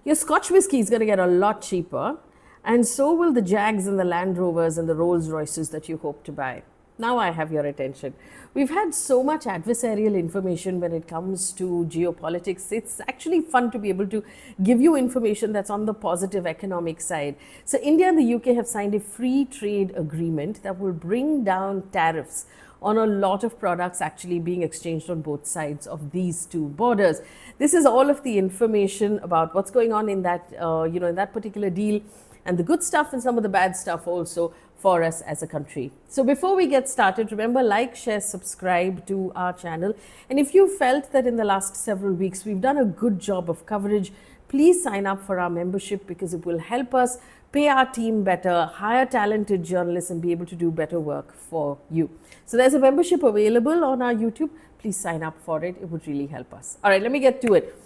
Your Scotch whiskey is going to get a lot cheaper, and so will the Jags and the Land Rovers and the Rolls Royces that you hope to buy. Now I have your attention. We've had so much adversarial information when it comes to geopolitics. It's actually fun to be able to give you information that's on the positive economic side. So India and the UK have signed a free trade agreement that will bring down tariffs on a lot of products actually being exchanged on both sides of these two borders. This is all of the information about what's going on in that, in that particular deal, and the good stuff and some of the bad stuff also for us as a country. So before we get started, remember, like, share, subscribe to our channel. And if you felt that in the last several weeks we've done a good job of coverage, please sign up for our membership, because it will help us pay our team better, hire talented journalists, and be able to do better work for you. So there's a membership available on our YouTube. Please sign up for it. It would really help us. All right, let me get to it.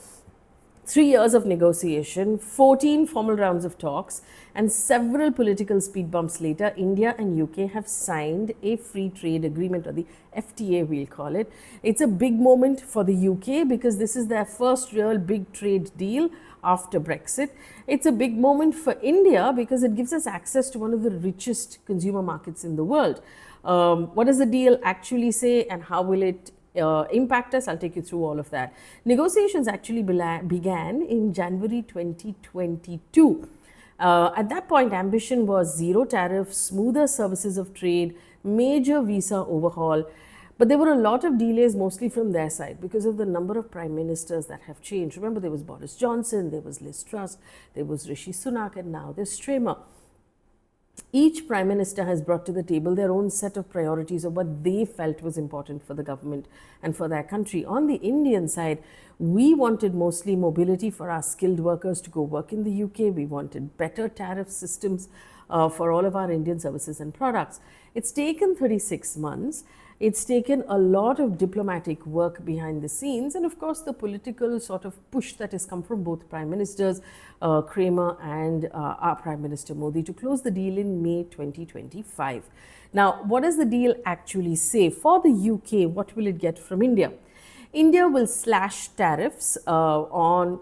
3 years of negotiation, 14 formal rounds of talks, and several political speed bumps later, India and UK have signed a free trade agreement, or the FTA we'll call it. It's a big moment for the UK because this is their first real big trade deal after Brexit. It's a big moment for India because it gives us access to one of the richest consumer markets in the world. What does the deal actually say, and how will it impact us? I'll take you through all of that. Negotiations actually began in January 2022. At that point, ambition was zero tariffs, smoother services of trade, major visa overhaul. But there were a lot of delays, mostly from their side, because of the number of prime ministers that have changed. Remember, there was Boris Johnson, there was Liz Truss, there was Rishi Sunak, and now there's Starmer. Each prime minister has brought to the table their own set of priorities of what they felt was important for the government and for their country. On the Indian side, we wanted mostly mobility for our skilled workers to go work in the UK. We wanted better tariff systems for all of our Indian services and products. It's taken 36 months. It's taken a lot of diplomatic work behind the scenes, and of course the political sort of push that has come from both Prime Ministers, Kramer and our Prime Minister Modi, to close the deal in May 2025. Now, what does the deal actually say? For the UK, what will it get from India? India will slash tariffs on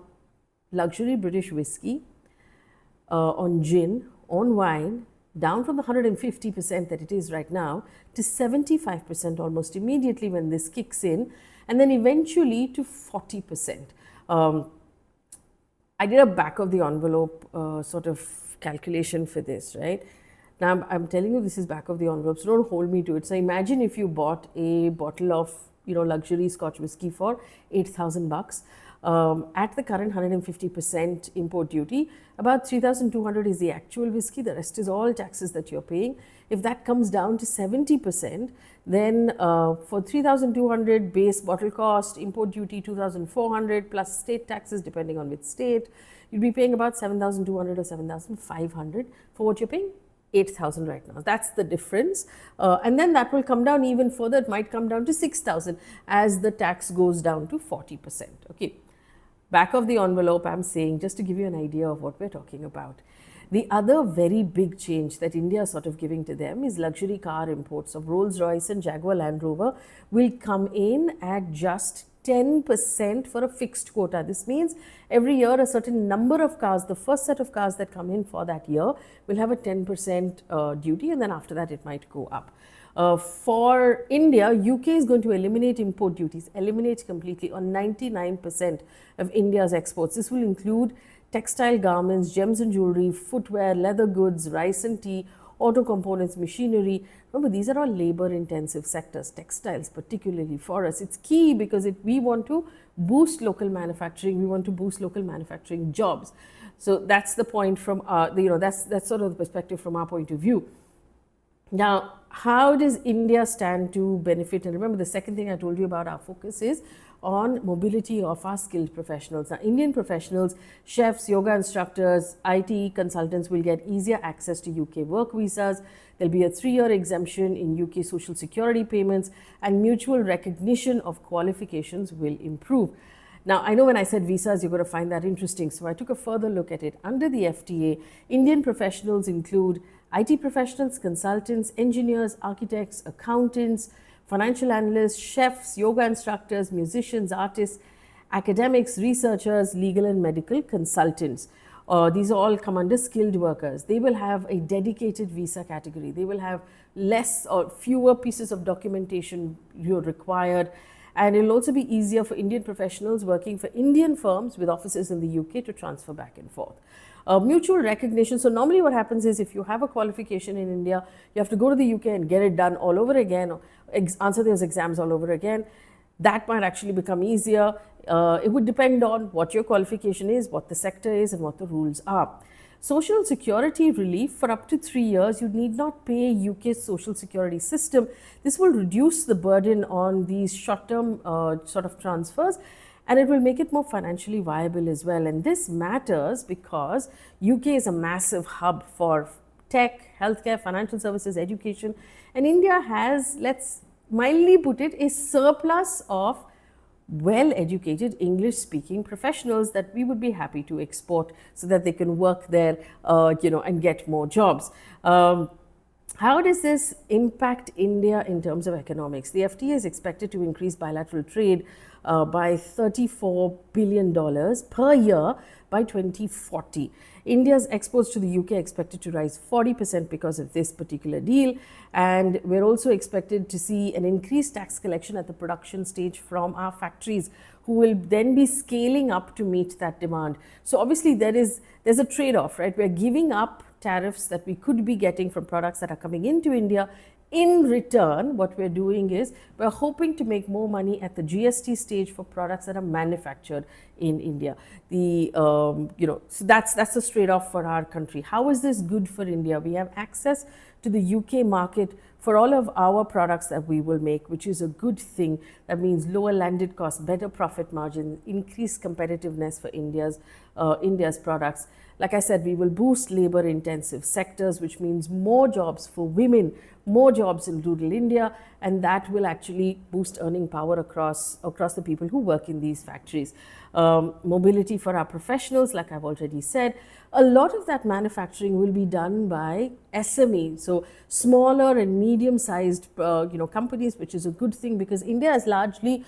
luxury British whiskey, on gin, on wine, down from the 150% that it is right now to 75% almost immediately when this kicks in, and then eventually to 40%. I did a back of the envelope sort of calculation for this, right? Now I'm telling you this is back of the envelope, so don't hold me to it. So imagine if you bought a bottle of luxury Scotch whiskey for $8,000. At the current 150% import duty, about 3,200 is the actual whiskey. The rest is all taxes that you're paying. If that comes down to 70%, then for 3,200 base bottle cost, import duty 2,400 plus state taxes depending on which state, you'd be paying about 7,200 or 7,500 for what you're paying 8,000 right now. That's the difference. And then that will come down even further. It might come down to 6,000 as the tax goes down to 40%. Okay. Back of the envelope, I'm saying, just to give you an idea of what we're talking about. The other very big change that India is sort of giving to them is luxury car imports of Rolls Royce and Jaguar Land Rover will come in at just 10% for a fixed quota. This means every year a certain number of cars, the first set of cars that come in for that year, will have a 10% duty, and then after that it might go up. For India, UK is going to eliminate import duties, eliminate completely on 99% of India's exports. This will include textile garments, gems and jewelry, footwear, leather goods, rice and tea, auto components, machinery. Remember, these are all labor-intensive sectors, textiles particularly for us. It's key because we want to boost local manufacturing, we want to boost local manufacturing jobs. So that's the point from, that's sort of the perspective from our point of view. Now, how does India stand to benefit? And remember, the second thing I told you about our focus is on mobility of our skilled professionals. Now, Indian professionals, chefs, yoga instructors, IT consultants will get easier access to UK work visas. There'll be a 3-year exemption in UK social security payments, and mutual recognition of qualifications will improve. Now, I know when I said visas, you're going to find that interesting. So I took a further look at it. Under the FTA, Indian professionals include IT professionals, consultants, engineers, architects, accountants, financial analysts, chefs, yoga instructors, musicians, artists, academics, researchers, legal and medical consultants. These all come under skilled workers. They will have a dedicated visa category. They will have less or fewer pieces of documentation required. And it will also be easier for Indian professionals working for Indian firms with offices in the UK to transfer back and forth. Mutual recognition. So normally what happens is if you have a qualification in India, you have to go to the UK and get it done all over again, or answer those exams all over again. That might actually become easier. It would depend on what your qualification is, what the sector is, and what the rules are. Social security relief for up to 3 years, you need not pay UK's social security system. This will reduce the burden on these short-term sort of transfers, and it will make it more financially viable as well. And this matters because UK is a massive hub for tech, healthcare, financial services, education, and India has, let's mildly put it, a surplus of well-educated English-speaking professionals that we would be happy to export so that they can work there, and get more jobs. How does this impact India in terms of economics? The FTA is expected to increase bilateral trade by $34 billion per year by 2040. India's exports to the UK are expected to rise 40% because of this particular deal, and we're also expected to see an increased tax collection at the production stage from our factories, who will then be scaling up to meet that demand. So obviously there's a trade-off, right? We're giving up tariffs that we could be getting from products that are coming into India. In return, what we're doing is we're hoping to make more money at the GST stage for products that are manufactured in India. So that's a trade-off for our country. How is this good for India? We have access to the UK market for all of our products that we will make, which is a good thing. That means lower landed costs, better profit margins, increased competitiveness for India's products. Like I said, we will boost labor-intensive sectors, which means more jobs for women, more jobs in rural India, and that will actually boost earning power across the people who work in these factories. Mobility for our professionals, like I've already said. A lot of that manufacturing will be done by SME, so smaller and medium-sized companies, which is a good thing because India is largely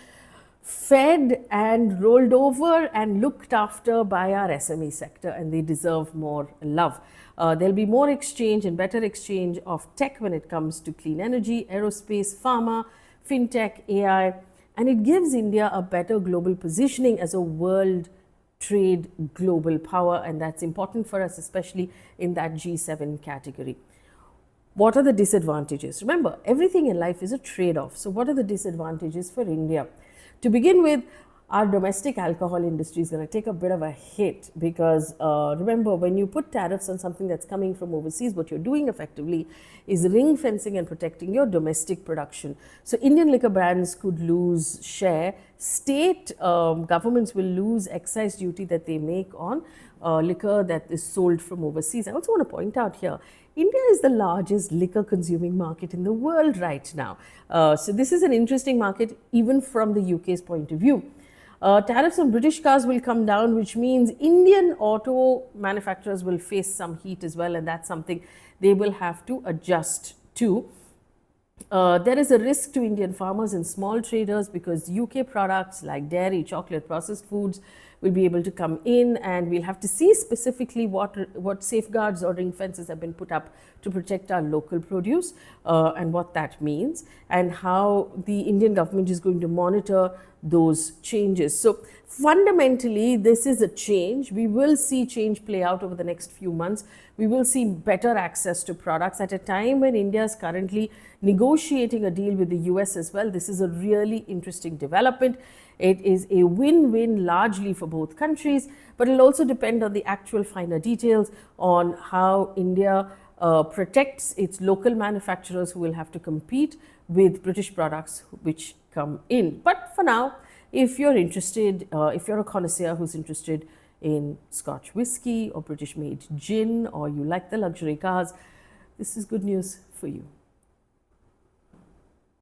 fed and rolled over and looked after by our SME sector, and they deserve more love. There'll be more exchange and better exchange of tech when it comes to clean energy, aerospace, pharma, fintech, AI, and it gives India a better global positioning as a world trade global power, and that's important for us, especially in that G7 category. What are the disadvantages? Remember, everything in life is a trade-off. So what are the disadvantages for India? To begin with, our domestic alcohol industry is going to take a bit of a hit because remember, when you put tariffs on something that's coming from overseas, what you're doing effectively is ring fencing and protecting your domestic production. So Indian liquor brands could lose share. State governments will lose excise duty that they make on liquor that is sold from overseas. I also want to point out here, India is the largest liquor consuming market in the world right now. So this is an interesting market even from the UK's point of view. Tariffs on British cars will come down, which means Indian auto manufacturers will face some heat as well, and that's something they will have to adjust to. There is a risk to Indian farmers and small traders because UK products like dairy, chocolate, processed foods will be able to come in, and we'll have to see specifically what safeguards or ring fences have been put up to protect our local produce and what that means, and how the Indian government is going to monitor those changes. So fundamentally, this is a change. We will see change play out over the next few months. We will see better access to products at a time when India is currently negotiating a deal with the US as well. This is a really interesting development. It is a win-win largely for both countries, but it'll also depend on the actual finer details on how India protects its local manufacturers who will have to compete with British products which come in. But for now, if you're interested, if you're a connoisseur who's interested in Scotch whiskey or British made gin, or you like the luxury cars, this is good news for you.